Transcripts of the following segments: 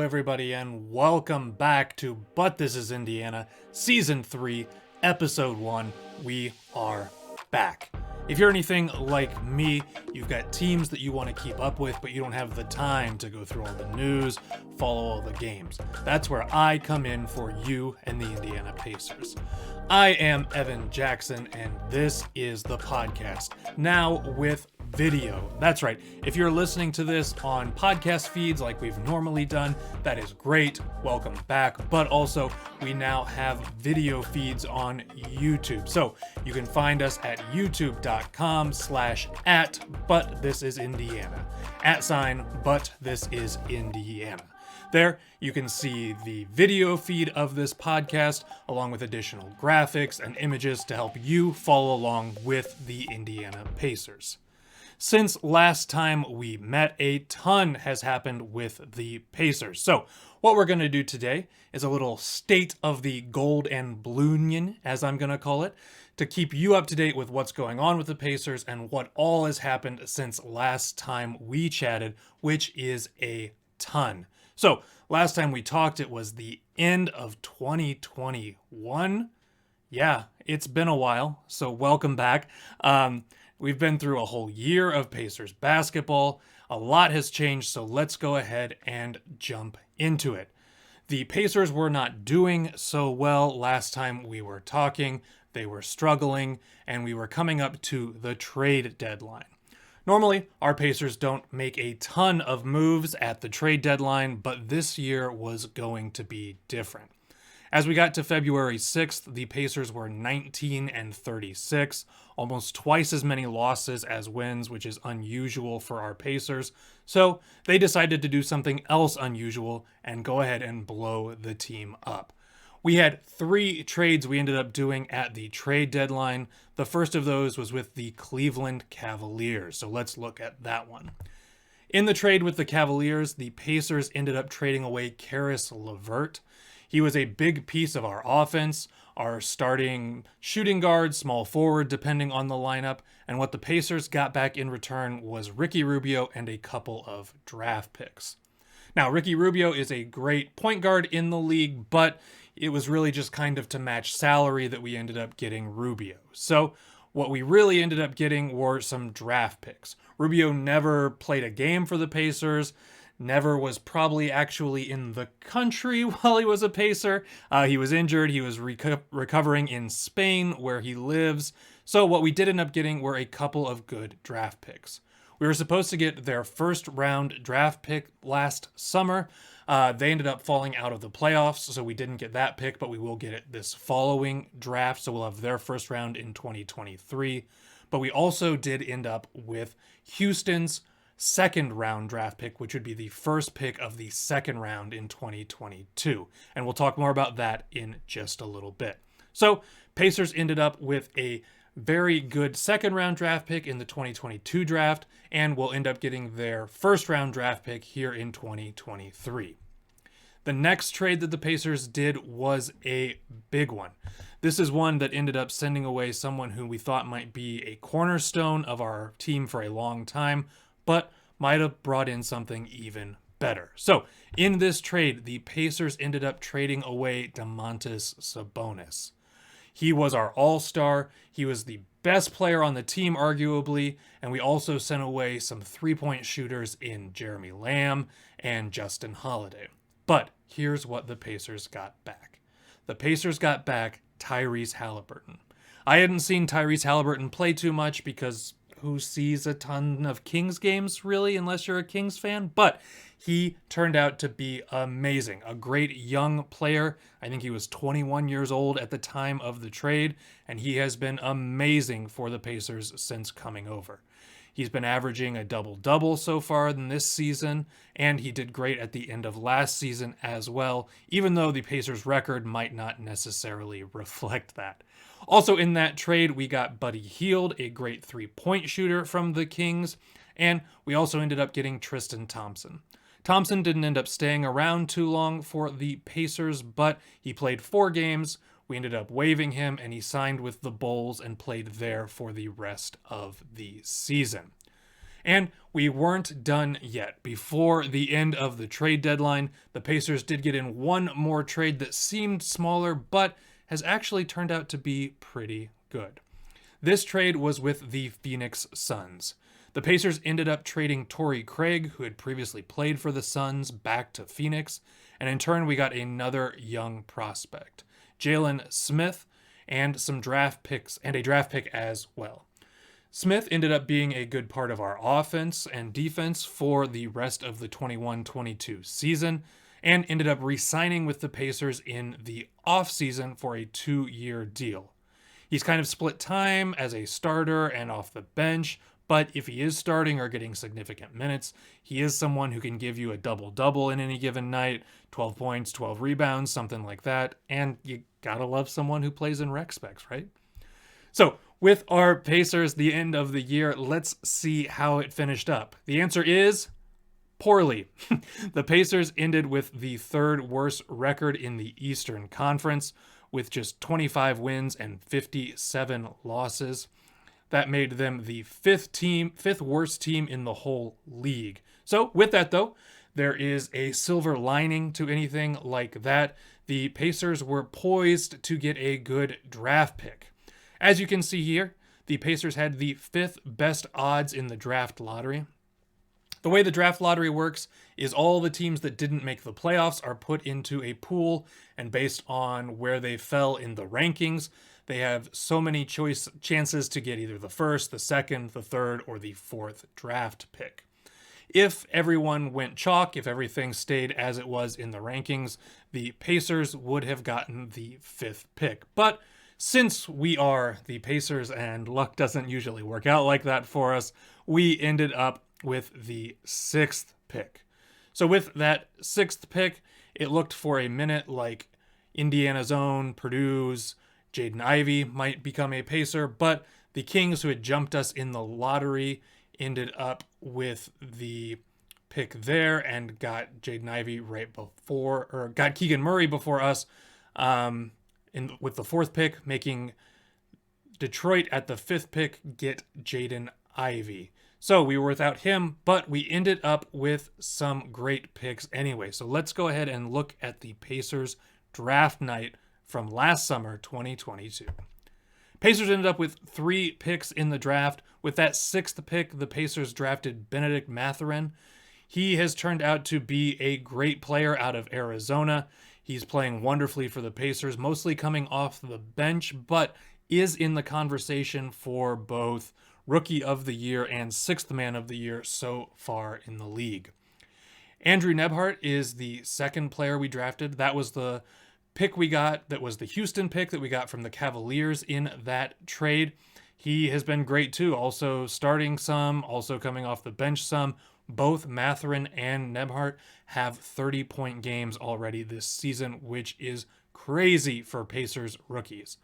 everybody, and welcome back to But This Is Indiana, Season 3, Episode 1. We are back. If you're anything like me, you've got teams that you want to keep up with, but you don't have the time to go through all the news, follow all the games. That's where I come in for you and the Indiana Pacers. I am Evan Jackson, and this is the podcast, now with video. That's right. If you're listening to this on podcast feeds like we've normally done, that is great. Welcome back. But also, we now have video feeds on YouTube. So you can find us at youtube.com/@ButThisIsIndiana. @ButThisIsIndiana. There, you can see the video feed of this podcast, along with additional graphics and images to help you follow along with the Indiana Pacers. Since last time we met, a ton has happened with the Pacers. So what we're going to do today is a little state of the gold and Blue-nion, as I'm going to call it, to keep you up to date with what's going on with the Pacers and what all has happened since last time we chatted, which is a ton. So last time we talked, it was the end of 2021. Yeah, it's been a while, so welcome back. We've been through a whole year of Pacers basketball. A lot has changed, so let's go ahead and jump into it. The Pacers were not doing so well last time we were talking. They were struggling, and we were coming up to the trade deadline. Normally, our Pacers don't make a ton of moves at the trade deadline, but this year was going to be different. As we got to February 6th, the Pacers were 19-36, almost twice as many losses as wins, which is unusual for our Pacers. So they decided to do something else unusual and go ahead and blow the team up. We had 3 trades we ended up doing at the trade deadline. The first of those was with the Cleveland Cavaliers, so let's look at that one. In the trade with the Cavaliers, the Pacers ended up trading away Caris LeVert. He was a big piece of our offense, our starting shooting guard, small forward, depending on the lineup, and what the Pacers got back in return was Ricky Rubio and a couple of draft picks. Now, Ricky Rubio is a great point guard in the league, but it was really just kind of to match salary that we ended up getting Rubio. So what we really ended up getting were some draft picks. Rubio never played a game for the Pacers, never was probably actually in the country while he was a Pacer. He was injured. He was recovering in Spain, where he lives. So what we did end up getting were a couple of good draft picks. We were supposed to get their first round draft pick last summer. They ended up falling out of the playoffs, so we didn't get that pick, but we will get it this following draft. So we'll have their first round in 2023. But we also did end up with Houston's second round draft pick, which would be the first pick of the second round in 2022. And we'll talk more about that in just a little bit. So Pacers ended up with a very good second round draft pick in the 2022 draft, and will end up getting their first round draft pick here in 2023. The next trade that the Pacers did was a big one. This is one that ended up sending away someone who we thought might be a cornerstone of our team for a long time, but might have brought in something even better. So in this trade, the Pacers ended up trading away Domantas Sabonis. He was our all-star. He was the best player on the team, arguably, and we also sent away some three-point shooters in Jeremy Lamb and Justin Holiday. But here's what the Pacers got back. The Pacers got back Tyrese Halliburton. I hadn't seen Tyrese Halliburton play too much because who sees a ton of Kings games, really, unless you're a Kings fan? But he turned out to be amazing. A great young player. I think he was 21 years old at the time of the trade, and he has been amazing for the Pacers since coming over. He's been averaging a double-double so far in this season, and he did great at the end of last season as well, even though the Pacers' record might not necessarily reflect that. Also in that trade, we got Buddy Hield, a great three-point shooter from the Kings, and we also ended up getting Tristan Thompson. Thompson didn't end up staying around too long for the Pacers, but he played 4 games. We ended up waiving him, and he signed with the Bulls and played there for the rest of the season. And we weren't done yet. Before the end of the trade deadline, the Pacers did get in one more trade that seemed smaller, but has actually turned out to be pretty good. This trade was with the Phoenix Suns. The Pacers ended up trading Torrey Craig, who had previously played for the Suns, back to Phoenix, and in turn we got another young prospect, Jalen Smith, and some draft picks, and a draft pick as well. Smith ended up being a good part of our offense and defense for the rest of the 21-22 season, and ended up re-signing with the Pacers in the offseason for a 2-year deal. He's kind of split time as a starter and off the bench, but if he is starting or getting significant minutes, he is someone who can give you a double-double in any given night, 12 points, 12 rebounds, something like that, and you gotta love someone who plays in rec specs, right? So, with our Pacers, the end of the year, let's see how it finished up. The answer is poorly. The Pacers ended with the third worst record in the Eastern Conference, with just 25 wins and 57 losses. That made them the fifth worst team in the whole league. So with that though, there is a silver lining to anything like that. The Pacers were poised to get a good draft pick. As you can see here, the Pacers had the 5th best odds in the draft lottery. The way the draft lottery works is all the teams that didn't make the playoffs are put into a pool, and based on where they fell in the rankings, they have so many chances to get either the 1st, the 2nd, the 3rd, or the 4th draft pick. If everyone went chalk, if everything stayed as it was in the rankings, the Pacers would have gotten the 5th pick. But since we are the Pacers and luck doesn't usually work out like that for us, we ended up with the 6th pick. So with that 6th pick, it looked for a minute like Indiana's own, Purdue's, Jaden Ivey might become a Pacer, but the Kings, who had jumped us in the lottery, ended up with the pick there and got Jaden Ivey got Keegan Murray before us with the 4th pick, making Detroit at the 5th pick get Jaden Ivey. So we were without him, but we ended up with some great picks anyway. So let's go ahead and look at the Pacers draft night from last summer, 2022. Pacers ended up with 3 picks in the draft. With that 6th pick, the Pacers drafted Benedict Mathurin. He has turned out to be a great player out of Arizona. He's playing wonderfully for the Pacers, mostly coming off the bench, but is in the conversation for both Rookie of the Year and 6th Man of the Year so far in the league. Andrew Nebhart is the 2nd player we drafted. That was the pick we got, that was the Houston pick that we got from the Cavaliers in that trade. He has been great too, also starting some, also coming off the bench some. Both Mathurin and Nebhart have 30-point games already this season, which is crazy for Pacers rookies.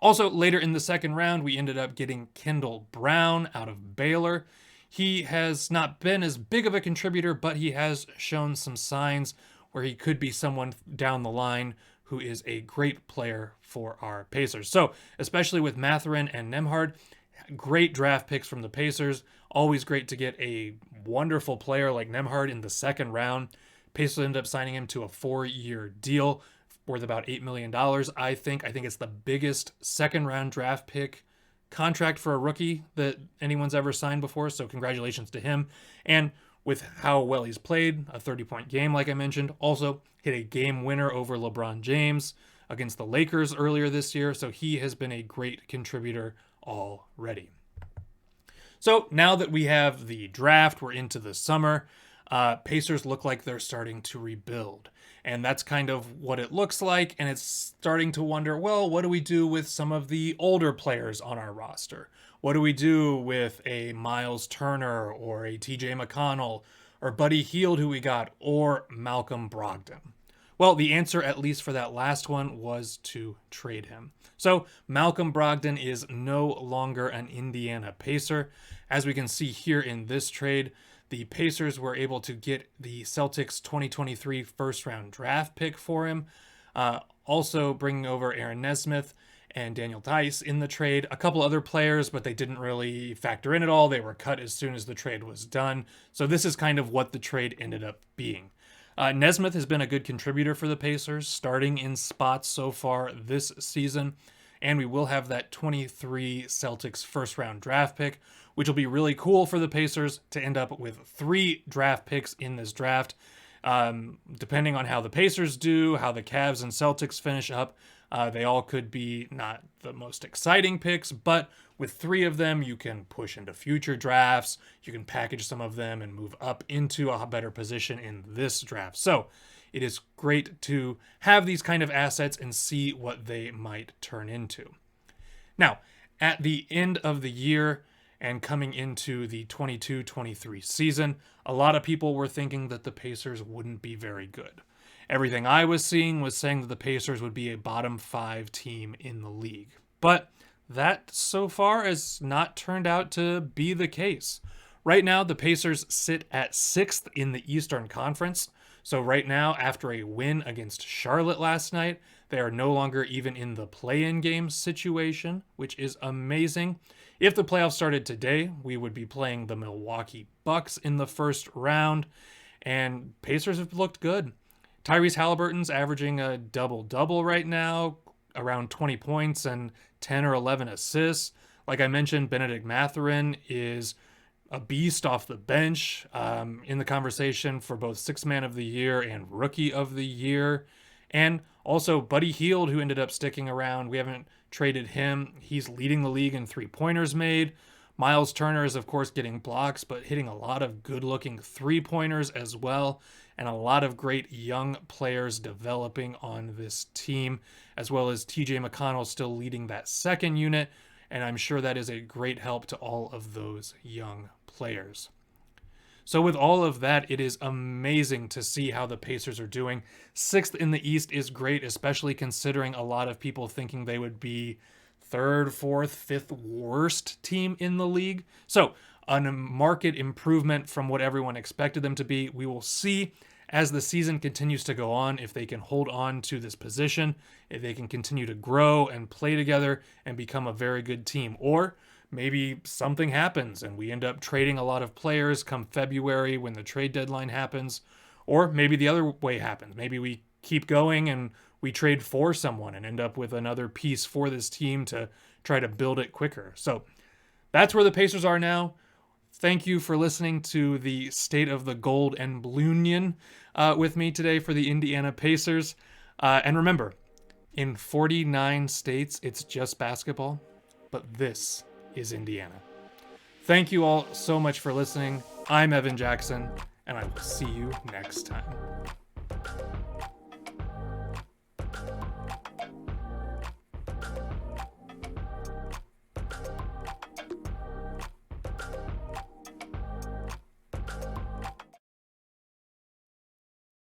Also, later in the 2nd round, we ended up getting Kendall Brown out of Baylor. He has not been as big of a contributor, but he has shown some signs where he could be someone down the line who is a great player for our Pacers. So, especially with Mathurin and Nembhard, great draft picks from the Pacers. Always great to get a wonderful player like Nembhard in the 2nd round. Pacers ended up signing him to a 4-year deal worth about $8 million, I think. I think it's the biggest 2nd round draft pick contract for a rookie that anyone's ever signed before, so congratulations to him. And with how well he's played, a 30-point game, like I mentioned, also hit a game winner over LeBron James against the Lakers earlier this year, so he has been a great contributor already. So now that we have the draft, we're into the summer, Pacers look like they're starting to rebuild. And that's kind of what it looks like, and it's starting to wonder, well, what do we do with some of the older players on our roster? What do we do with a Miles Turner or a TJ McConnell or Buddy Hield who we got, or Malcolm Brogdon? Well, the answer, at least for that last one, was to trade him. So Malcolm Brogdon is no longer an Indiana Pacer. As we can see here in this trade, the Pacers were able to get the Celtics 2023 first-round draft pick for him, also bringing over Aaron Nesmith and Daniel Tice in the trade. A couple other players, but they didn't really factor in at all. They were cut as soon as the trade was done. So this is kind of what the trade ended up being. Nesmith has been a good contributor for the Pacers, starting in spots so far this season. And we will have that 23 Celtics first round draft pick, which will be really cool for the Pacers to end up with 3 draft picks in this draft. Depending on how the Pacers do, how the Cavs and Celtics finish up, they all could be not the most exciting picks, but with 3 of them, you can push into future drafts. You can package some of them and move up into a better position in this draft. So it is great to have these kind of assets and see what they might turn into. Now, at the end of the year and coming into the 22-23 season, a lot of people were thinking that the Pacers wouldn't be very good. Everything I was seeing was saying that the Pacers would be a bottom 5 team in the league. But that so far has not turned out to be the case. Right now, the Pacers sit at 6th in the Eastern Conference. So right now, after a win against Charlotte last night, they are no longer even in the play-in game situation, which is amazing. If the playoffs started today, we would be playing the Milwaukee Bucks in the first round, and Pacers have looked good. Tyrese Halliburton's averaging a double-double right now, around 20 points and 10 or 11 assists. Like I mentioned, Benedict Mathurin is a beast off the bench, in the conversation for both Sixth Man of the Year and Rookie of the Year. And also Buddy Hield, who ended up sticking around. We haven't traded him. He's leading the league in 3-pointers made. Miles Turner is, of course, getting blocks, but hitting a lot of good-looking 3-pointers as well. And a lot of great young players developing on this team, as well as TJ McConnell still leading that second unit. And I'm sure that is a great help to all of those young players. So with all of that, it is amazing to see how the Pacers are doing. 6th in the East is great, especially considering a lot of people thinking they would be 3rd, 4th, 5th worst team in the league. So a market improvement from what everyone expected them to be. We will see as the season continues to go on if they can hold on to this position, if they can continue to grow and play together and become a very good team. Or maybe something happens and we end up trading a lot of players come February when the trade deadline happens. Or maybe the other way happens. Maybe we keep going and we trade for someone and end up with another piece for this team to try to build it quicker. So that's where the Pacers are now. Thank you for listening to the State of the Gold and Blue-nion with me today for the Indiana Pacers. And remember, in 49 states, it's just basketball, but this is Indiana. Thank you all so much for listening. I'm Evan Jackson, and I will see you next time.